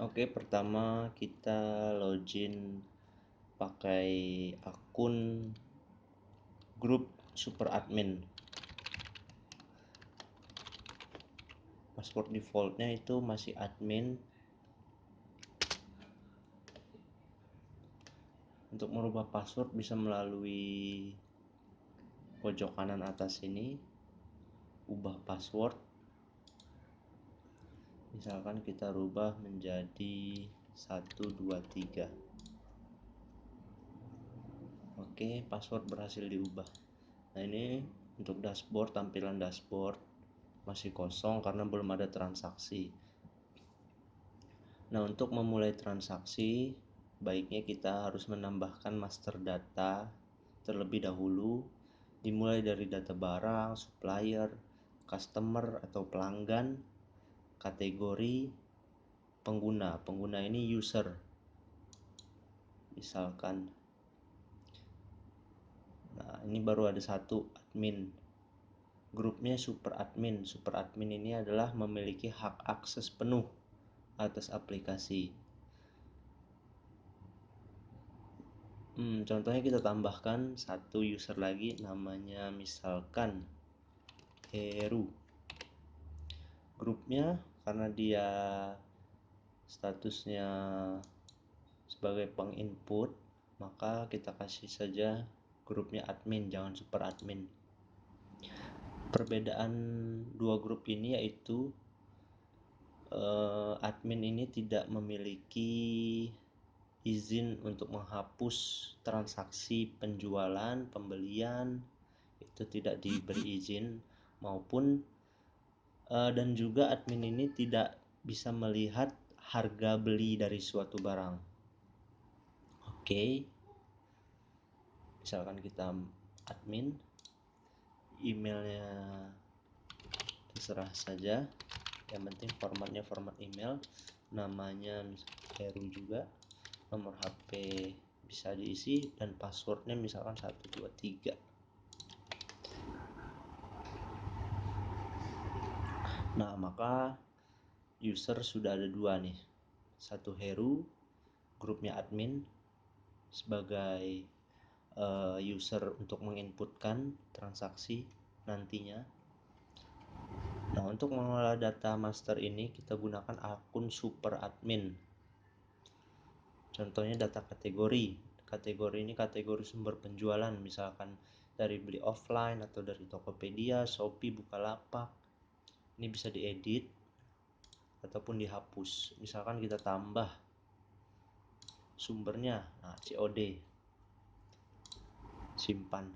Oke, pertama kita login pakai akun grup super admin. Password defaultnya itu masih admin. Untuk merubah password bisa melalui pojok kanan atas ini, ubah password. Misalkan kita rubah menjadi 123. Oke, password berhasil diubah. Nah, ini untuk dashboard, tampilan dashboard masih kosong karena belum ada transaksi. Nah, untuk memulai transaksi, baiknya kita harus menambahkan master data terlebih dahulu, dimulai dari data barang, supplier, customer atau pelanggan, kategori, pengguna. Pengguna ini user. Misalkan, nah ini baru ada satu, admin. Grupnya super admin. Super admin ini adalah memiliki hak akses penuh atas aplikasi. Contohnya kita tambahkan satu user lagi, namanya misalkan Heru. Grupnya karena dia statusnya sebagai penginput, maka kita kasih saja grupnya admin, jangan super admin. Perbedaan dua grup ini yaitu admin ini tidak memiliki izin untuk menghapus transaksi penjualan, pembelian, itu tidak diberi izin, maupun dan juga admin ini tidak bisa melihat harga beli dari suatu barang. Oke, misalkan kita admin, emailnya terserah saja, yang penting formatnya format email, namanya Heru juga, nomor HP bisa diisi, dan passwordnya misalkan 123. Nah, maka user sudah ada dua nih, satu Heru, grupnya admin sebagai user untuk menginputkan transaksi nantinya. Nah, untuk mengelola data master ini kita gunakan akun super admin. Contohnya data kategori. Kategori ini kategori sumber penjualan, misalkan dari beli offline atau dari Tokopedia, Shopee, Bukalapak. Ini bisa diedit ataupun dihapus. Misalkan kita tambah sumbernya, nah COD, simpan.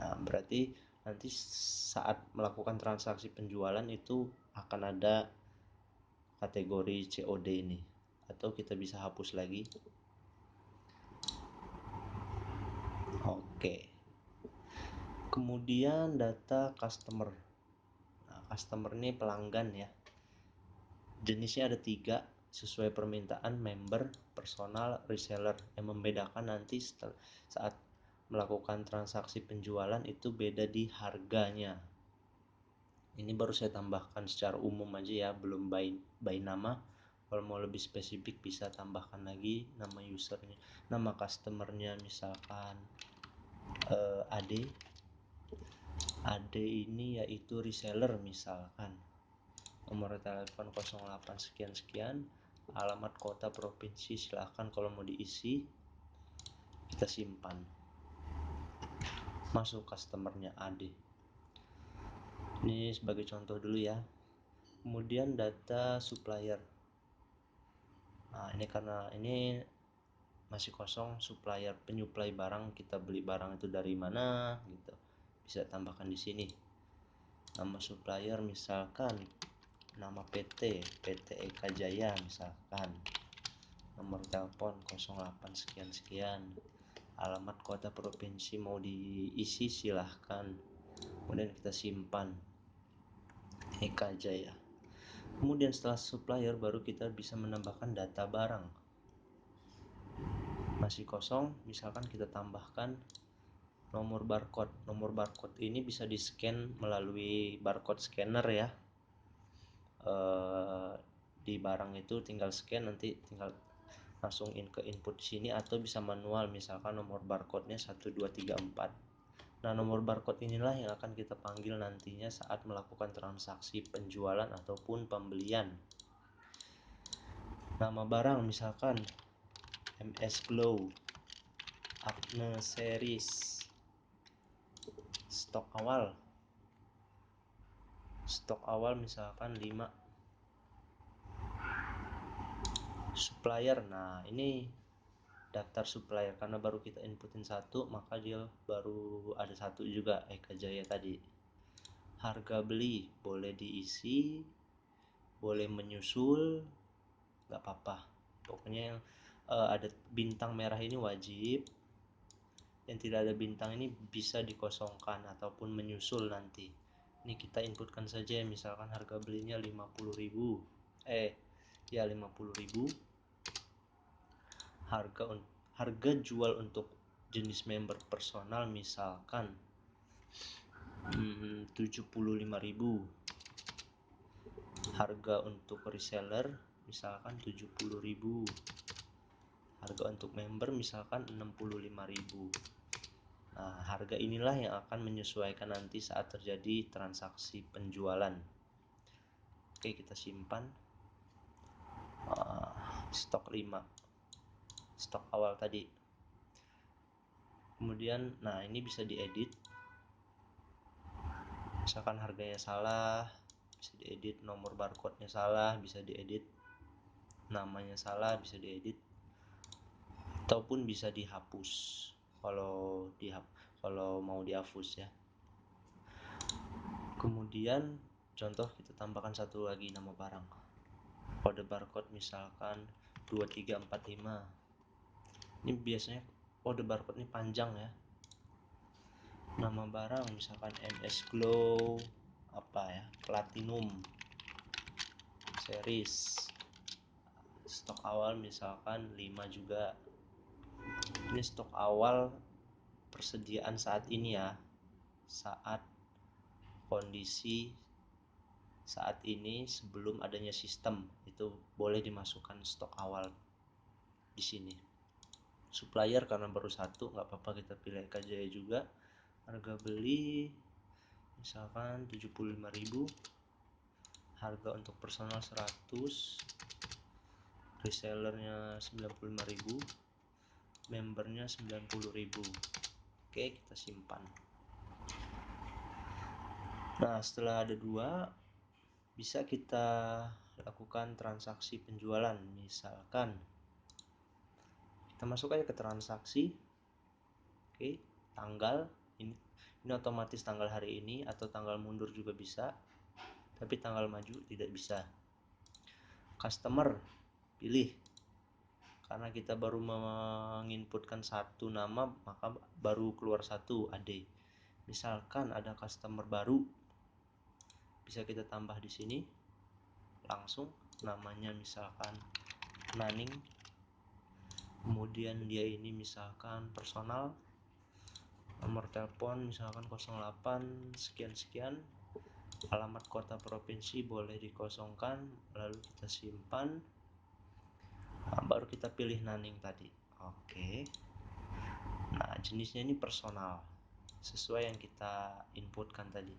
Nah, berarti nanti saat melakukan transaksi penjualan itu akan ada kategori COD ini, atau kita bisa hapus lagi. Oke. Kemudian data customer. Nah, customer ini pelanggan ya. Jenisnya ada 3 sesuai permintaan: member, personal, reseller. Yang membedakan nanti saat melakukan transaksi penjualan itu beda di harganya. Ini baru saya tambahkan secara umum aja ya, belum by nama. Kalau mau lebih spesifik bisa tambahkan lagi nama usernya, nama customernya, misalkan AD ini yaitu reseller, misalkan nomor telepon 08 sekian sekian, alamat kota provinsi, silahkan kalau mau diisi. Kita simpan, masuk customernya AD. Ini sebagai contoh dulu ya. Kemudian data supplier. Nah, ini karena ini masih kosong, supplier, penyuplai barang, kita beli barang itu dari mana gitu, bisa tambahkan di sini. Nama supplier misalkan nama PT Eka Jaya, misalkan nomor telepon 08 sekian sekian, alamat kota provinsi mau diisi silahkan. Kemudian kita simpan Eka Jaya. Kemudian setelah supplier baru kita bisa menambahkan data barang. Masih kosong, misalkan kita tambahkan nomor barcode. Nomor barcode ini bisa di-scan melalui barcode scanner ya. di barang itu tinggal scan, nanti tinggal langsung ke input sini, atau bisa manual, misalkan nomor barcode-nya 1234. Nah, nomor barcode inilah yang akan kita panggil nantinya saat melakukan transaksi penjualan ataupun pembelian. Nama barang misalkan MS Glow Acne Series. Stok awal misalkan 5. Supplier, nah ini daftar supplier, karena baru kita inputin satu maka dia baru ada satu juga, Eka Jaya tadi. Harga beli boleh diisi, boleh menyusul, nggak apa-apa, pokoknya yang ada bintang merah ini wajib, yang tidak ada bintang ini bisa dikosongkan ataupun menyusul nanti. Ini kita inputkan saja, misalkan harga belinya 50.000, 50.000. Harga jual untuk jenis member personal misalkan 75.000. Harga untuk reseller misalkan 70.000. Harga untuk member misalkan 65.000. Nah, harga inilah yang akan menyesuaikan nanti saat terjadi transaksi penjualan. Oke, kita simpan. Stok 5, stok awal tadi. Kemudian, nah ini bisa diedit. Misalkan harganya salah, bisa diedit. Nomor barcode-nya salah, bisa diedit. Namanya salah, bisa diedit. Ataupun bisa dihapus kalau mau dihapus ya. Kemudian contoh kita tambahkan satu lagi nama barang. Kode barcode misalkan 2345. Ini biasanya kode barcode ini panjang ya. Nama barang misalkan MS Glow Platinum Series. Stok awal misalkan 5 juga. Ini stok awal persediaan saat ini ya. Saat kondisi saat ini sebelum adanya sistem itu boleh dimasukkan stok awal di sini. Supplier karena baru satu nggak apa-apa, kita pilih Eka Jaya juga. Harga beli misalkan 75.000. Harga untuk personal 100. Resellernya 95.000. Membernya 90.000. Oke, kita simpan. Nah, setelah ada 2, bisa kita lakukan transaksi penjualan. Misalkan kita masuk aja ke transaksi. Oke, tanggal ini otomatis tanggal hari ini, atau tanggal mundur juga bisa, tapi tanggal maju tidak bisa. Customer pilih, karena kita baru menginputkan satu nama maka baru keluar satu AD. Misalkan ada customer baru, bisa kita tambah di sini langsung namanya, misalkan Naning. Kemudian dia ini misalkan personal, nomor telepon misalkan 08 sekian-sekian, alamat kota provinsi boleh dikosongkan, lalu kita simpan. Nah, baru kita pilih Naning tadi. Oke. Nah, jenisnya ini personal, sesuai yang kita inputkan tadi.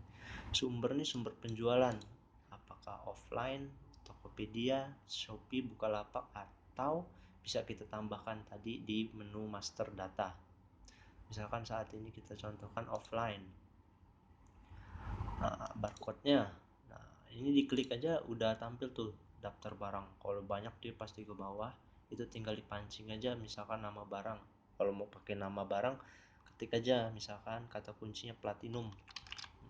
Sumber penjualan, apakah offline, Tokopedia, Shopee, Bukalapak, atau bisa kita tambahkan tadi di menu master data. Misalkan saat ini kita contohkan offline. Nah, barcode-nya, nah ini diklik aja udah tampil tuh daftar barang. Kalau banyak dia pasti ke bawah, itu tinggal dipancing aja misalkan nama barang. Kalau mau pakai nama barang, ketik aja misalkan kata kuncinya platinum.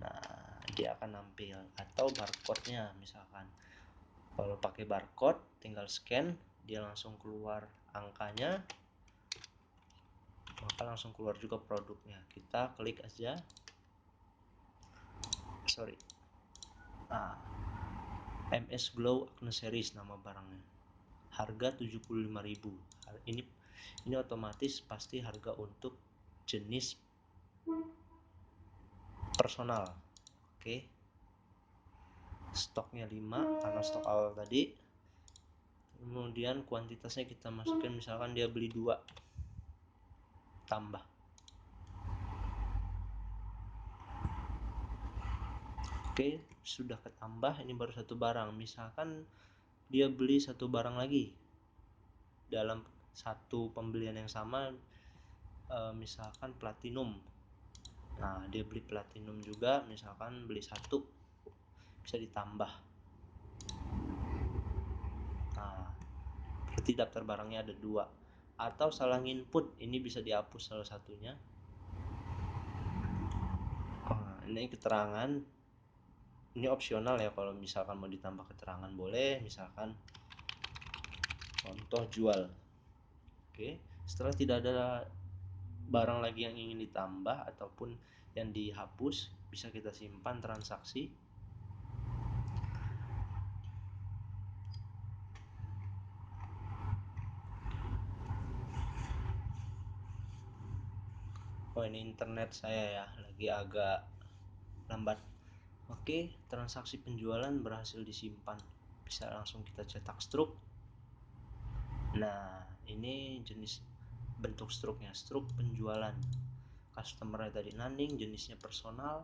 Nah, dia akan nampil, atau barcode-nya misalkan. Kalau pakai barcode tinggal scan, dia langsung keluar angkanya, maka langsung keluar juga produknya. Kita klik aja. MS Glow Acne Series nama barangnya. Harga 75.000. Ini otomatis pasti harga untuk jenis personal. Oke. Stoknya 5 karena stok awal tadi. kemudian kuantitasnya kita masukin, misalkan dia beli 2, tambah. Oke, sudah ketambah, ini baru satu barang. Misalkan dia beli satu barang lagi dalam satu pembelian yang sama, misalkan platinum. Nah, dia beli platinum juga, misalkan beli 1, bisa ditambah. Nah, berarti daftar barangnya ada 2. Atau salah input, ini bisa dihapus salah satunya. Ini keterangan, ini opsional ya, kalau misalkan mau ditambah keterangan boleh, misalkan contoh jual. Oke, setelah tidak ada barang lagi yang ingin ditambah ataupun yang dihapus, bisa kita simpan transaksi. Oh, ini internet saya ya, lagi agak lambat. Oke, transaksi penjualan berhasil disimpan. Bisa langsung kita cetak struk. Nah, ini jenis bentuk struknya, struk penjualan. Customer tadi Naning, jenisnya personal,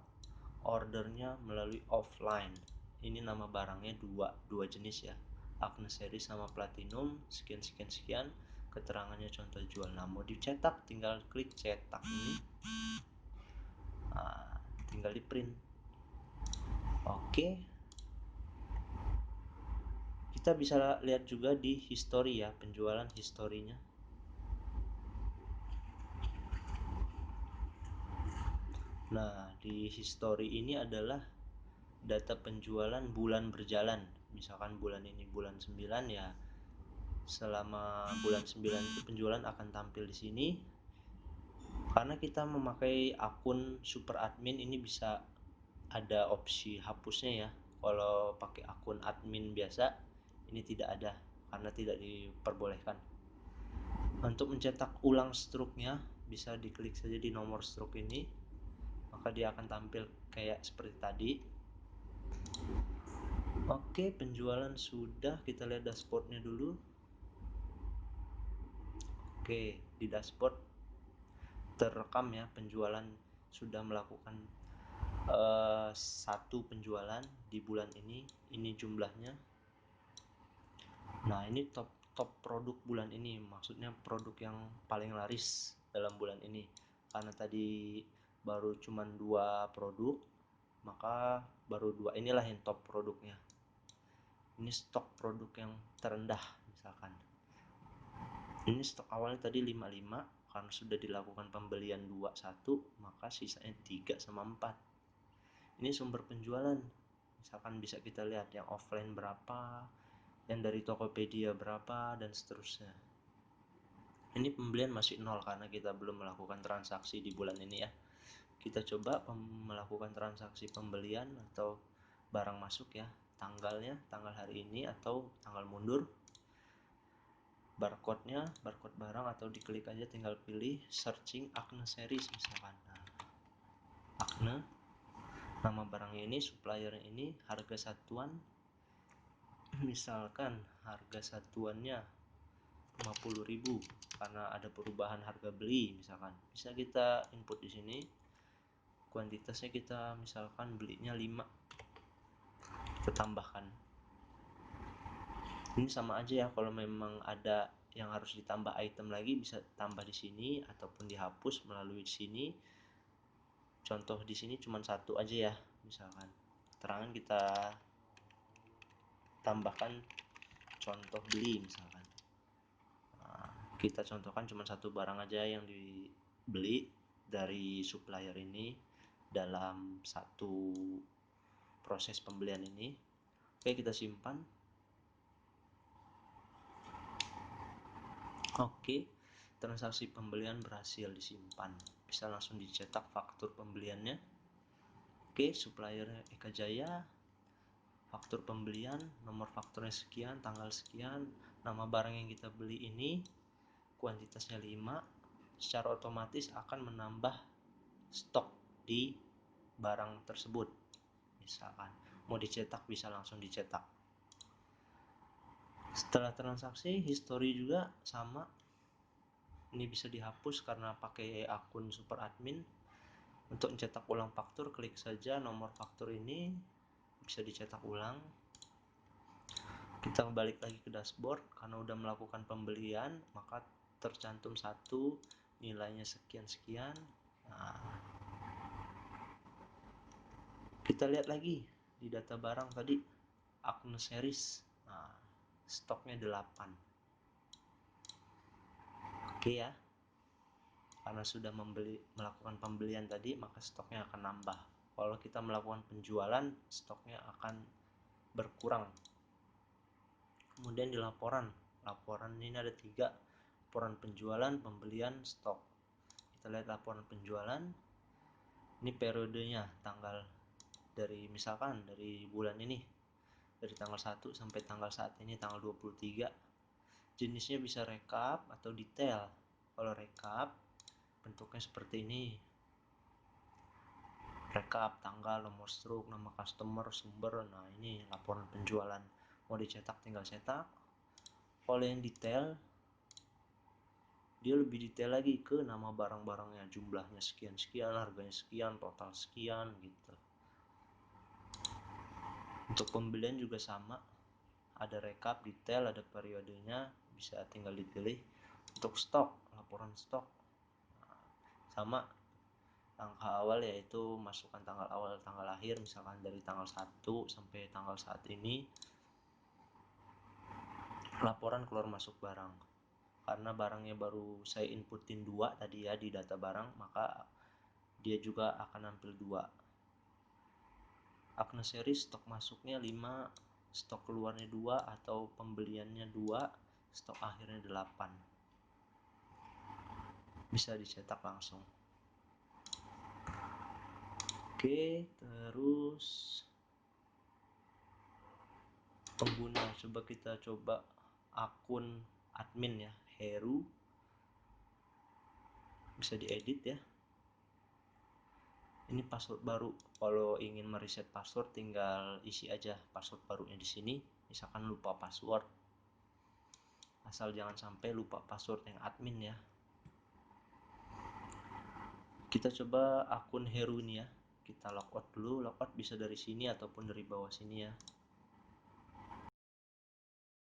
ordernya melalui offline. Ini nama barangnya dua jenis ya, Agnes Series sama Platinum, sekian, keterangannya contoh jual. Nah, mau dicetak tinggal klik cetak ini, nah, tinggal di print. Oke, kita bisa lihat juga di history ya, penjualan historinya. Nah, di history ini adalah data penjualan bulan berjalan. Misalkan bulan ini bulan 9 ya, selama bulan 9 itu penjualan akan tampil di sini. Karena kita memakai akun super admin, ini bisa ada opsi hapusnya ya. Kalau pakai akun admin biasa, ini tidak ada karena tidak diperbolehkan. Untuk mencetak ulang struknya, bisa diklik saja di nomor struk ini, maka dia akan tampil kayak seperti tadi. Oke, penjualan sudah, kita lihat dashboardnya dulu. Oke, di dashboard terekam ya, penjualan sudah melakukan 1 penjualan di bulan ini jumlahnya. Nah, ini top produk bulan ini, maksudnya produk yang paling laris dalam bulan ini. Karena tadi baru cuma 2 produk, maka baru 2 inilah yang top produknya. Ini stok produk yang terendah misalkan. Ini stok awalnya tadi 55, karena sudah dilakukan pembelian 21, maka sisanya 3 sama 4. Ini sumber penjualan. Misalkan bisa kita lihat yang offline berapa, yang dari Tokopedia berapa, dan seterusnya. Ini pembelian masih 0 karena kita belum melakukan transaksi di bulan ini ya. Kita coba melakukan transaksi pembelian atau barang masuk ya, tanggalnya, tanggal hari ini atau tanggal mundur. Barcode-nya, barcode barang, atau diklik aja, tinggal pilih searching Agnes Series misalkan. Nah, Agnes, nama barangnya ini, suppliernya ini, harga satuan, misalkan harga satuannya 50.000 karena ada perubahan harga beli misalkan. Bisa kita input di sini. Kuantitasnya kita misalkan belinya 5. Kita tambahkan. Ini sama aja ya, kalau memang ada yang harus ditambah item lagi bisa tambah di sini ataupun dihapus melalui sini. Contoh di sini cuma 1 aja ya, misalkan. Keterangan kita tambahkan contoh beli misalkan. Nah, kita contohkan cuma 1 barang aja yang dibeli dari supplier ini dalam 1 proses pembelian ini. Oke, kita simpan. Oke, transaksi pembelian berhasil disimpan. Bisa langsung dicetak faktur pembeliannya. Oke, suppliernya Eka Jaya, faktur pembelian, nomor fakturnya sekian, tanggal sekian, nama barang yang kita beli ini, kuantitasnya 5. Secara otomatis akan menambah stok di barang tersebut. Misalkan mau dicetak, bisa langsung dicetak. Setelah transaksi, history juga sama. Ini bisa dihapus karena pakai akun super admin. Untuk mencetak ulang faktur, klik saja nomor faktur ini, bisa dicetak ulang. Kita balik lagi ke dashboard. Karena udah melakukan pembelian, maka tercantum 1, nilainya sekian-sekian. Nah, kita lihat lagi di data barang tadi, akun series. Nah, stoknya 8. Oke ya. Karena sudah melakukan pembelian tadi, maka stoknya akan nambah. Kalau kita melakukan penjualan, stoknya akan berkurang. Kemudian di laporan ini ada 3, laporan penjualan, pembelian, stok. Kita lihat laporan penjualan. Ini periodenya, tanggal dari misalkan dari bulan ini, dari tanggal 1 sampai tanggal saat ini tanggal 23. Jenisnya bisa rekap atau detail. Kalau rekap bentuknya seperti ini. Rekap tanggal, nomor struk, nama customer, sumber. Nah, ini laporan penjualan. Mau dicetak tinggal cetak. Kalau yang detail, dia lebih detail lagi ke nama barang-barangnya, jumlahnya sekian-sekian, harganya sekian, total sekian gitu. Untuk pembelian juga sama, ada rekap detail, ada periodenya, bisa tinggal dipilih. Untuk stok, laporan stok sama, langkah awal yaitu masukkan tanggal awal, tanggal akhir, misalkan dari tanggal 1 sampai tanggal saat ini. Laporan keluar masuk barang, karena barangnya baru saya inputin 2 tadi ya di data barang, maka dia juga akan nampil 2. Akun series, stok masuknya 5, stok keluarnya 2 atau pembeliannya 2, stok akhirnya 8. Bisa dicetak langsung. Oke, terus pengguna, kita coba akun admin ya, Heru. Bisa diedit ya. Ini password baru. Kalau ingin mereset password, tinggal isi aja password barunya di sini. Misalkan lupa password, asal jangan sampai lupa password yang admin ya. Kita coba akun Heru ini ya. Kita logout dulu. Logout bisa dari sini ataupun dari bawah sini ya.